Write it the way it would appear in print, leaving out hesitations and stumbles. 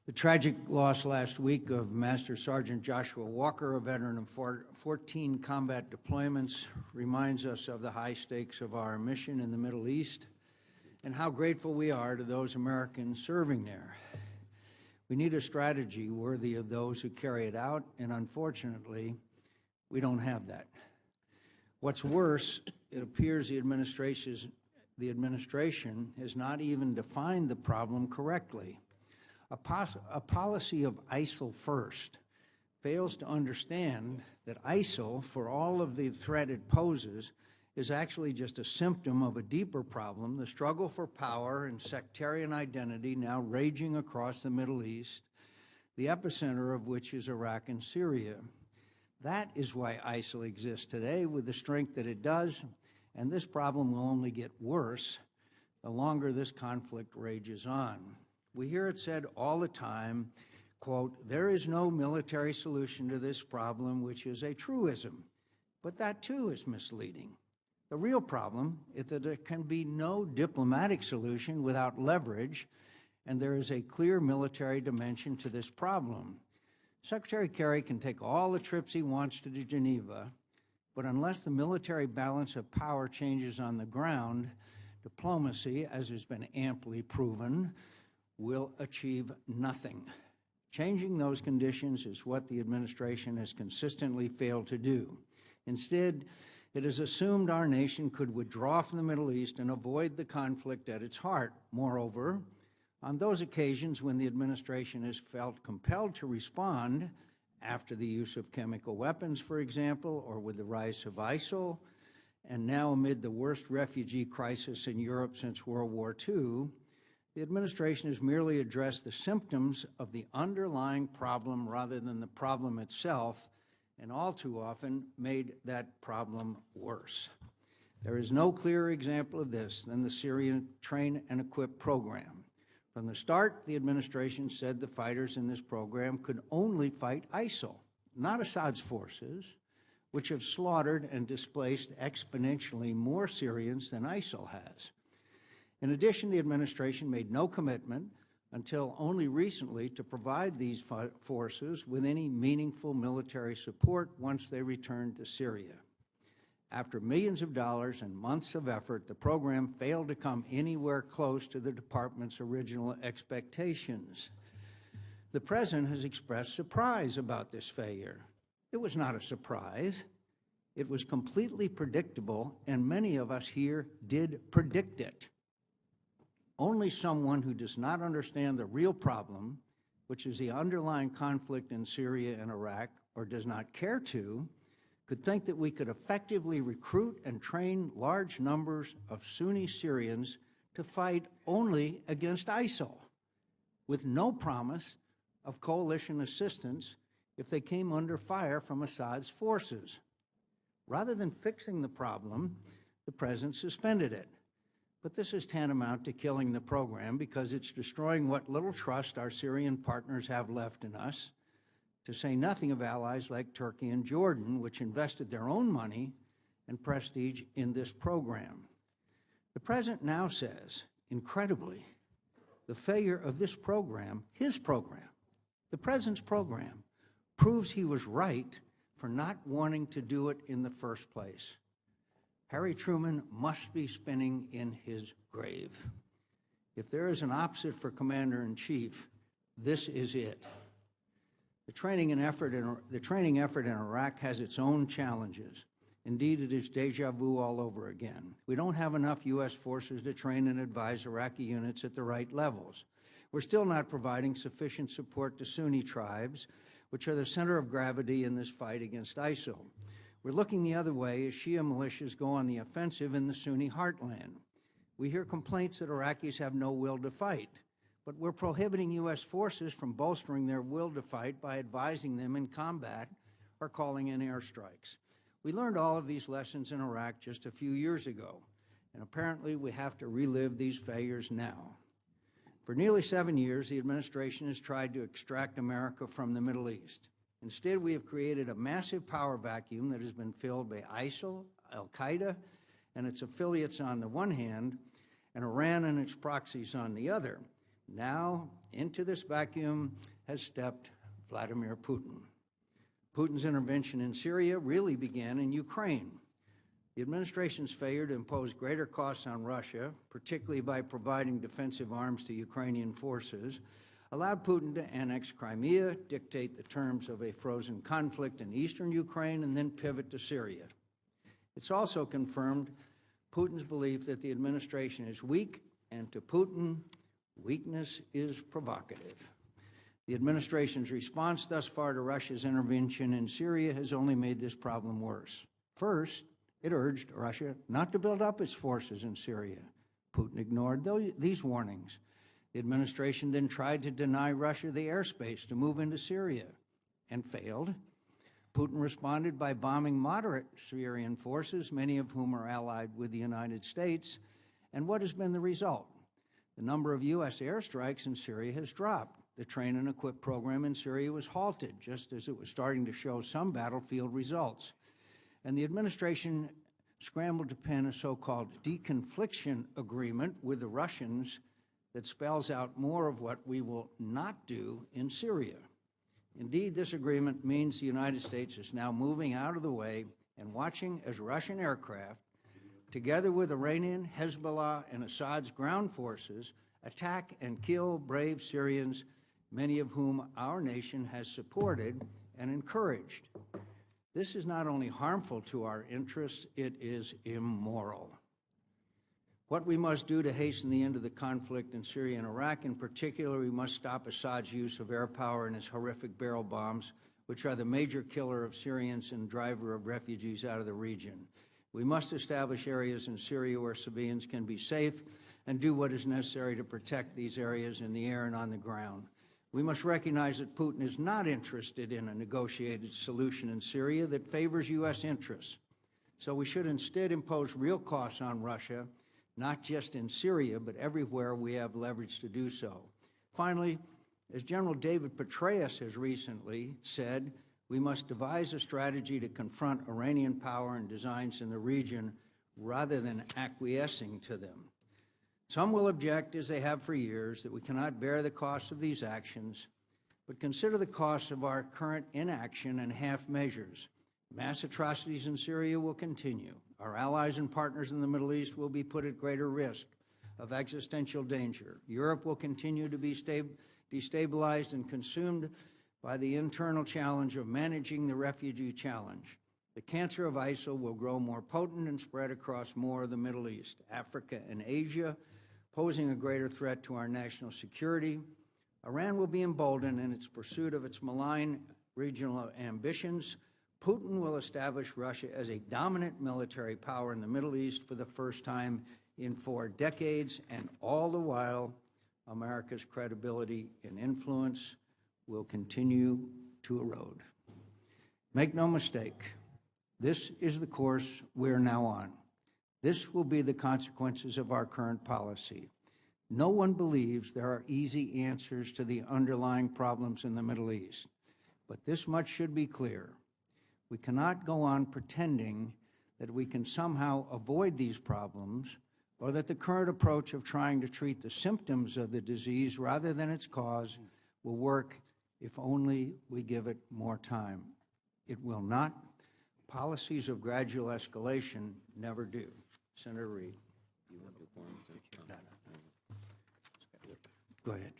The tragic loss last week of Master Sergeant Joshua Walker, a veteran of 14 combat deployments, reminds us of the high stakes of our mission in the Middle East and how grateful we are to those Americans serving there. We need a strategy worthy of those who carry it out, and unfortunately, we don't have that. What's worse, it appears the administration has not even defined the problem correctly. A policy of ISIL first fails to understand that ISIL, for all of the threat it poses, is actually just a symptom of a deeper problem, the struggle for power and sectarian identity now raging across the Middle East, the epicenter of which is Iraq and Syria. That is why ISIL exists today with the strength that it does, and this problem will only get worse the longer this conflict rages on. We hear it said all the time, quote, "There is no military solution to this problem," which is a truism, but that too is misleading. The real problem is that there can be no diplomatic solution without leverage, and there is a clear military dimension to this problem. Secretary Kerry can take all the trips he wants to Geneva, but unless the military balance of power changes on the ground, diplomacy, as has been amply proven, will achieve nothing. Changing those conditions is what the administration has consistently failed to do. Instead, it has assumed our nation could withdraw from the Middle East and avoid the conflict at its heart. Moreover, on those occasions when the administration has felt compelled to respond, after the use of chemical weapons, for example, or with the rise of ISIL, and now amid the worst refugee crisis in Europe since World War II, the administration has merely addressed the symptoms of the underlying problem rather than the problem itself, and all too often made that problem worse. There is no clearer example of this than the Syrian Train and Equip program. From the start, the administration said the fighters in this program could only fight ISIL, not Assad's forces, which have slaughtered and displaced exponentially more Syrians than ISIL has. In addition, the administration made no commitment until only recently to provide these forces with any meaningful military support once they returned to Syria. After millions of dollars and months of effort, the program failed to come anywhere close to the department's original expectations. The President has expressed surprise about this failure. It was not a surprise. It was completely predictable, and many of us here did predict it. Only someone who does not understand the real problem, which is the underlying conflict in Syria and Iraq, or does not care to, could think that we could effectively recruit and train large numbers of Sunni Syrians to fight only against ISIL, with no promise of coalition assistance if they came under fire from Assad's forces. Rather than fixing the problem, the President suspended it. But this is tantamount to killing the program because it's destroying what little trust our Syrian partners have left in us, to say nothing of allies like Turkey and Jordan, which invested their own money and prestige in this program. The President now says, incredibly, the failure of this program, his program, the President's program, proves he was right for not wanting to do it in the first place. Harry Truman must be spinning in his grave. If there is an opposite for Commander-in-Chief, this is it. The training effort in Iraq has its own challenges. Indeed, it is deja vu all over again. We don't have enough U.S. forces to train and advise Iraqi units at the right levels. We're still not providing sufficient support to Sunni tribes, which are the center of gravity in this fight against ISIL. We're looking the other way as Shia militias go on the offensive in the Sunni heartland. We hear complaints that Iraqis have no will to fight, but we're prohibiting U.S. forces from bolstering their will to fight by advising them in combat or calling in airstrikes. We learned all of these lessons in Iraq just a few years ago, and apparently we have to relive these failures now. For nearly 7 years, the administration has tried to extract America from the Middle East. Instead, we have created a massive power vacuum that has been filled by ISIL, al-Qaeda, and its affiliates on the one hand, and Iran and its proxies on the other. Now, Into this vacuum has stepped Vladimir Putin. Putin's intervention in Syria really began in Ukraine. The administration's failure to impose greater costs on Russia, particularly by providing defensive arms to Ukrainian forces, allowed Putin to annex Crimea, dictate the terms of a frozen conflict in eastern Ukraine, and then pivot to Syria. It's also confirmed Putin's belief that the administration is weak, and to Putin, weakness is provocative. The administration's response thus far to Russia's intervention in Syria has only made this problem worse. First, it urged Russia not to build up its forces in Syria. Putin ignored these warnings. The administration then tried to deny Russia the airspace to move into Syria and failed. Putin responded by bombing moderate Syrian forces, many of whom are allied with the United States. And what has been the result? The number of U.S. airstrikes in Syria has dropped. The train and equip program in Syria was halted, just as it was starting to show some battlefield results. And the administration scrambled to pen a so-called deconfliction agreement with the Russians that spells out more of what we will not do in Syria. Indeed, this agreement means the United States is now moving out of the way and watching as Russian aircraft, together with Iranian, Hezbollah, and Assad's ground forces, attack and kill brave Syrians, many of whom our nation has supported and encouraged. This is not only harmful to our interests, it is immoral. What we must do to hasten the end of the conflict in Syria and Iraq, in particular, we must stop Assad's use of air power and his horrific barrel bombs, which are the major killer of Syrians and driver of refugees out of the region. We must establish areas in Syria where civilians can be safe and do what is necessary to protect these areas in the air and on the ground. We must recognize that Putin is not interested in a negotiated solution in Syria that favors U.S. interests. So we should instead impose real costs on Russia, not just in Syria, but everywhere we have leverage to do so. Finally, as General David Petraeus has recently said, we must devise a strategy to confront Iranian power and designs in the region rather than acquiescing to them. Some will object, as they have for years, that we cannot bear the cost of these actions, but consider the cost of our current inaction and half measures. Mass atrocities in Syria will continue. Our allies and partners in the Middle East will be put at greater risk of existential danger. Europe will continue to be destabilized and consumed by the internal challenge of managing the refugee challenge. The cancer of ISIL will grow more potent and spread across more of the Middle East, Africa, and Asia, posing a greater threat to our national security. Iran will be emboldened in its pursuit of its malign regional ambitions. Putin will establish Russia as a dominant military power in the Middle East for the first time in 4 decades, and all the while, America's credibility and influence will continue to erode. Make no mistake, this is the course we're now on. This will be the consequences of our current policy. No one believes there are easy answers to the underlying problems in the Middle East, but this much should be clear. We cannot go on pretending that we can somehow avoid these problems, or that the current approach of trying to treat the symptoms of the disease rather than its cause will work if only we give it more time. It will not. Policies of gradual escalation never do. Senator Reid. You want to do forms? Go ahead.